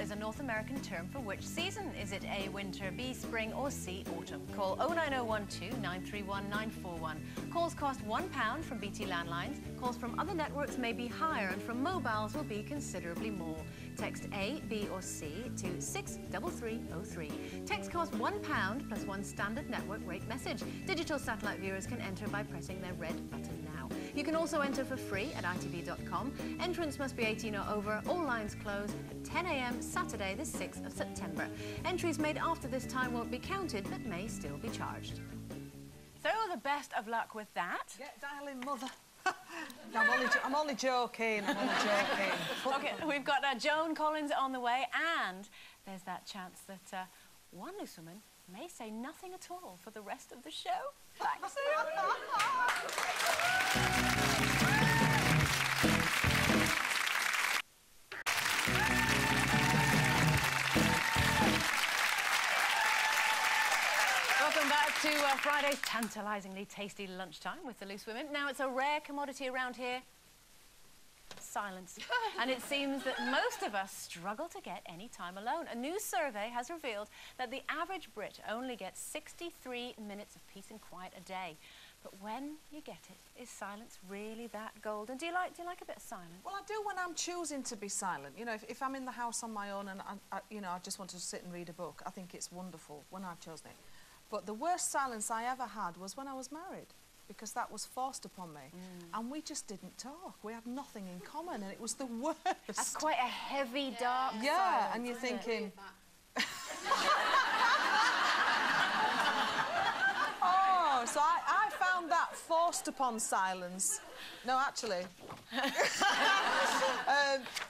is a North American term for which season? Is it A, winter, B, spring, or C, autumn? Call 09012 931 941. Calls cost £1 from BT landlines. Calls from other networks may be higher, and from mobiles will be considerably more. Text A, B, or C to 63303. Text costs £1 plus one standard network rate message. Digital satellite viewers can enter by pressing their red button now. You can also enter for free at itv.com. Entrance must be 18 or over. All lines close at 10 a.m. Saturday, the 6th of September. Entries made after this time won't be counted, but may still be charged. So, the best of luck with that. Get dialing, mother. I'm only joking. OK, we've got Joan Collins on the way, and there's that chance that one loose woman may say nothing at all for the rest of the show. Thanks. Welcome back to Friday's tantalisingly tasty lunchtime with the Loose Women. Now, it's a rare commodity around here. Silence. And it seems that most of us struggle to get any time alone. A new survey has revealed that the average Brit only gets 63 minutes of peace and quiet a day. But when you get it, is silence really that golden? Do you like a bit of silence? Well, I do when I'm choosing to be silent. You know, if I'm in the house on my own and I just want to sit and read a book, I think it's wonderful when I've chosen it. But the worst silence I ever had was when I was married, because that was forced upon me. And we just didn't talk. We had nothing in common, and it was the worst. That's quite a heavy, dark silence, and you're thinking... Oh, so I found that forced upon silence. No, actually.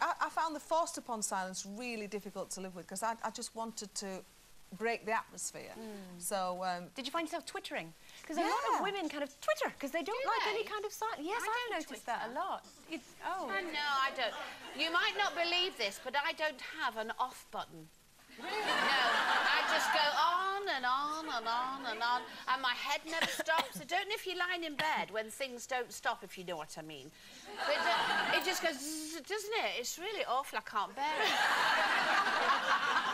I found the forced upon silence really difficult to live with, because I just wanted to break the atmosphere. So, did you find yourself twittering? Because a lot of women kind of twitter because they don't like any kind of silence. Yes, I've noticed that a lot. No, I don't. You might not believe this, but I don't have an off button. Really? No, I just go on and on and on and on, and my head never stops. I don't know if you're lying in bed when things don't stop, if you know what I mean. But it just goes, doesn't it? It's really awful. I can't bear it.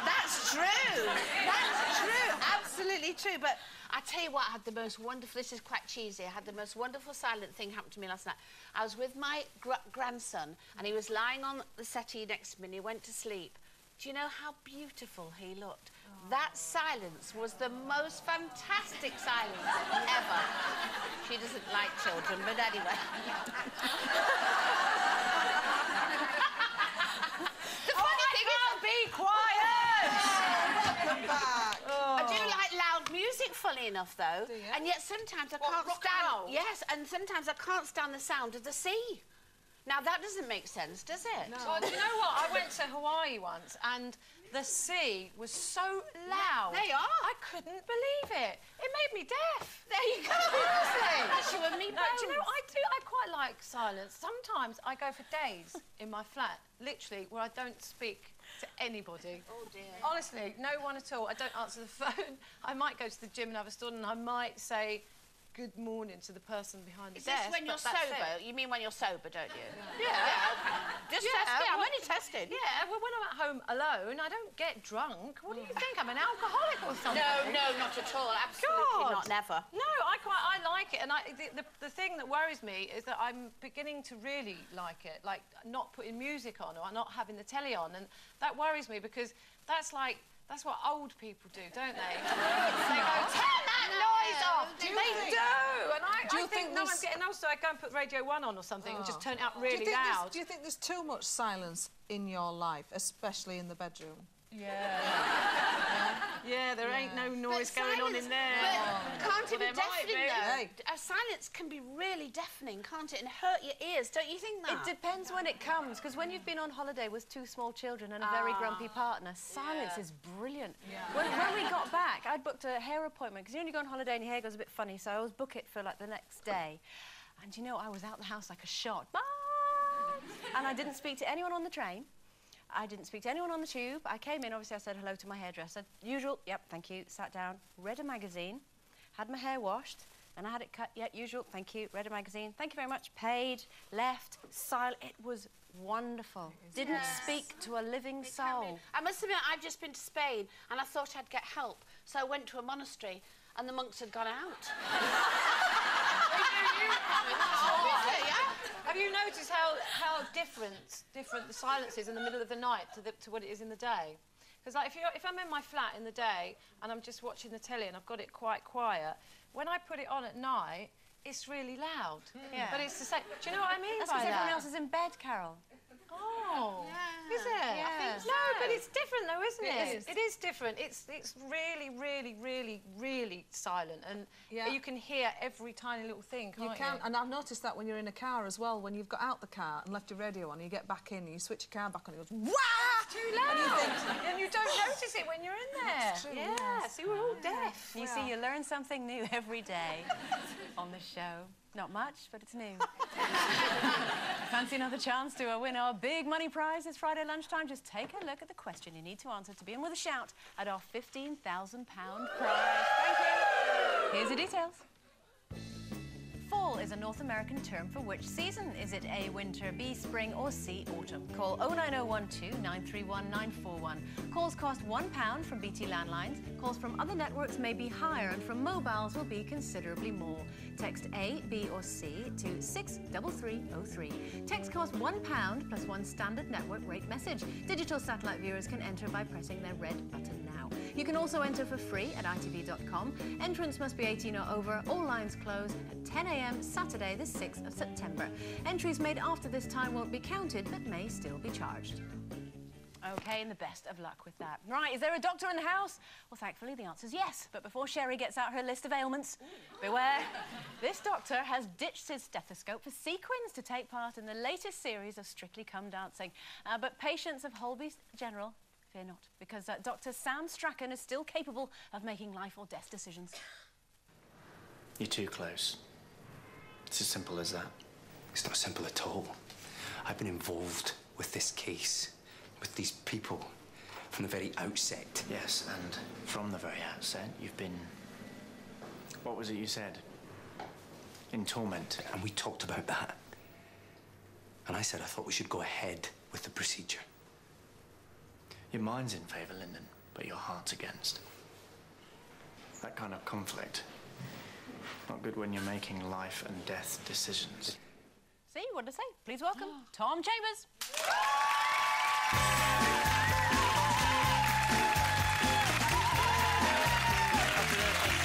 That's true. That's true. Absolutely true. But I tell you what, I had the most wonderful... This is quite cheesy. I had the most wonderful silent thing happen to me last night. I was with my grandson, and he was lying on the settee next to me, and he went to sleep. Do you know how beautiful he looked? Oh. That silence was the most fantastic silence ever. She doesn't like children, but anyway. The funny thing is... be quiet! Welcome back. Oh. I do like loud music, funny enough, though. Do you? And yet sometimes I can't stand... Yes, and sometimes I can't stand the sound of the sea. Now, that doesn't make sense, does it? No. Well, do you know what? I went to Hawaii once, and the sea was so loud. They are. I couldn't believe it. It made me deaf. There you go. Seriously. That's you and me both. No, do you know, I quite like silence. Sometimes I go for days in my flat, literally, where I don't speak to anybody. Oh, dear. Honestly, no one at all. I don't answer the phone. I might go to the gym and have a stall, and I might say good morning to the person behind the desk. Is this when you're sober? You mean when you're sober, don't you? Yeah. Okay. Just testing. I'm only testing. Yeah, well, when I'm at home alone, I don't get drunk. What do you think? I'm an alcoholic or something? No, not at all. Absolutely not, never. No, I like it. And the thing that worries me is that I'm beginning to really like it, like not putting music on or not having the telly on. And that worries me because that's what old people do, don't they? They go, turn that noise off! They do! And I think no, I'm getting old, so I go and put Radio 1 on or something and just turn it up really loud. Do you think there's too much silence in your life, especially in the bedroom? Yeah. Yeah, there ain't no noise going on in there. But can't it be deafening, though? Silence can be really deafening, can't it? And hurt your ears, don't you think that? It depends when it comes, because when you've been on holiday with 2 small children and a very grumpy partner, silence is brilliant. Yeah. When we got back, I'd booked a hair appointment, because you know when you go on holiday and your hair goes a bit funny, so I always book it for, like, the next day. And, you know, I was out the house like a shot. Bye! And I didn't speak to anyone on the train. I didn't speak to anyone on the tube. I came in, obviously I said hello to my hairdresser. Usual, yep, thank you, sat down, read a magazine, had my hair washed, and I had it cut, yep, usual, thank you, read a magazine, thank you very much, paid, left, silent. It was Wonderful. Didn't speak to a living soul. I must admit, I've just been to Spain and I thought I'd get help, so I went to a monastery and the monks had gone out. Have you noticed how different the silence is in the middle of the night to what it is in the day? Because like, if I'm in my flat in the day and I'm just watching the telly and I've got it quite quiet, when I put it on at night, it's really loud. Yeah. But it's the same. Do you know what I mean That's by because that? everyone else is in bed, Carol. Oh, Yeah. is it? Yeah. I think so. No, but it's different though, isn't it? It is. It is different. It's really, really, really, really silent, and Yeah. you can hear every tiny little thing, can't you? You can, and I've noticed that when you're in a car as well, when you've got out the car and left your radio on, you get back in and you switch your car back on, it goes, wah! Too loud. And you don't notice it when you're in there. That's true, Yeah, yes. see, we're all deaf. You see, you learn something new every day on the show. Not much, but it's new. Fancy another chance to win our big money prize this Friday lunchtime? Just take a look at the question you need to answer to be in with a shout at our £15,000 prize. Thank you. Here's the details. Fall is a North American term for which season? Is it A, winter, B, spring, or C, autumn? Call 09012 931 941. Calls cost £1 from BT landlines. Calls from other networks may be higher, and from mobiles will be considerably more. Text A, B, or C to 63303. Text costs £1 plus one standard network rate message. Digital satellite viewers can enter by pressing their red button now. You can also enter for free at itv.com. Entrance must be 18 or over. All lines close at 10 a.m. Saturday, the 6th of September. Entries made after this time won't be counted, but may still be charged. OK, and the best of luck with that. Right, is there a doctor in the house? Well, thankfully, the answer's yes. But before Sherrie gets out her list of ailments, beware. This doctor has ditched his stethoscope for sequins to take part in the latest series of Strictly Come Dancing. But patients of Holby General, fear not, because Dr. Sam Strachan is still capable of making life or death decisions. You're too close. It's as simple as that. It's not simple at all. I've been involved with this case, with these people, from the very outset. Yes, and from the very outset, you've been... What was it you said? In torment. And we talked about that. And I said I thought we should go ahead with the procedure. Your mind's in favour, Lyndon, but your heart's against. That kind of conflict. Not good when you're making life and death decisions. See, what did I say? Please welcome Tom Chambers.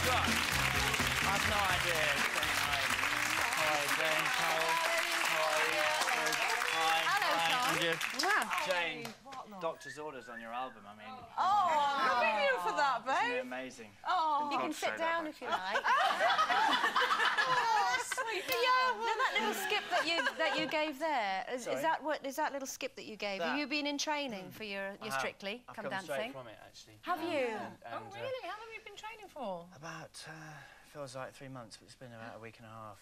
I've no idea. Hi, Jane, Carol. Hi, Hello, Tom. Wow. Jane, doctor's orders on your album, I mean... Oh, thank you for that, Isn't it babe. amazing? Oh, You can Can't sit say that down back if you then. like. oh, sweet. Now that little skip that you gave there, is Sorry? that little skip that you gave? Have That- you been in training for your Strictly I've Come come Dancing? straight from it, actually. Have you? Oh, really? How long have you been training for? About, feels like 3 months, but it's been about a week and a half.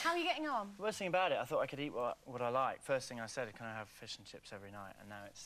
How are you getting on? The worst thing about it, I thought I could eat what I like. First thing I said, can I have fish and chips every night? And now it's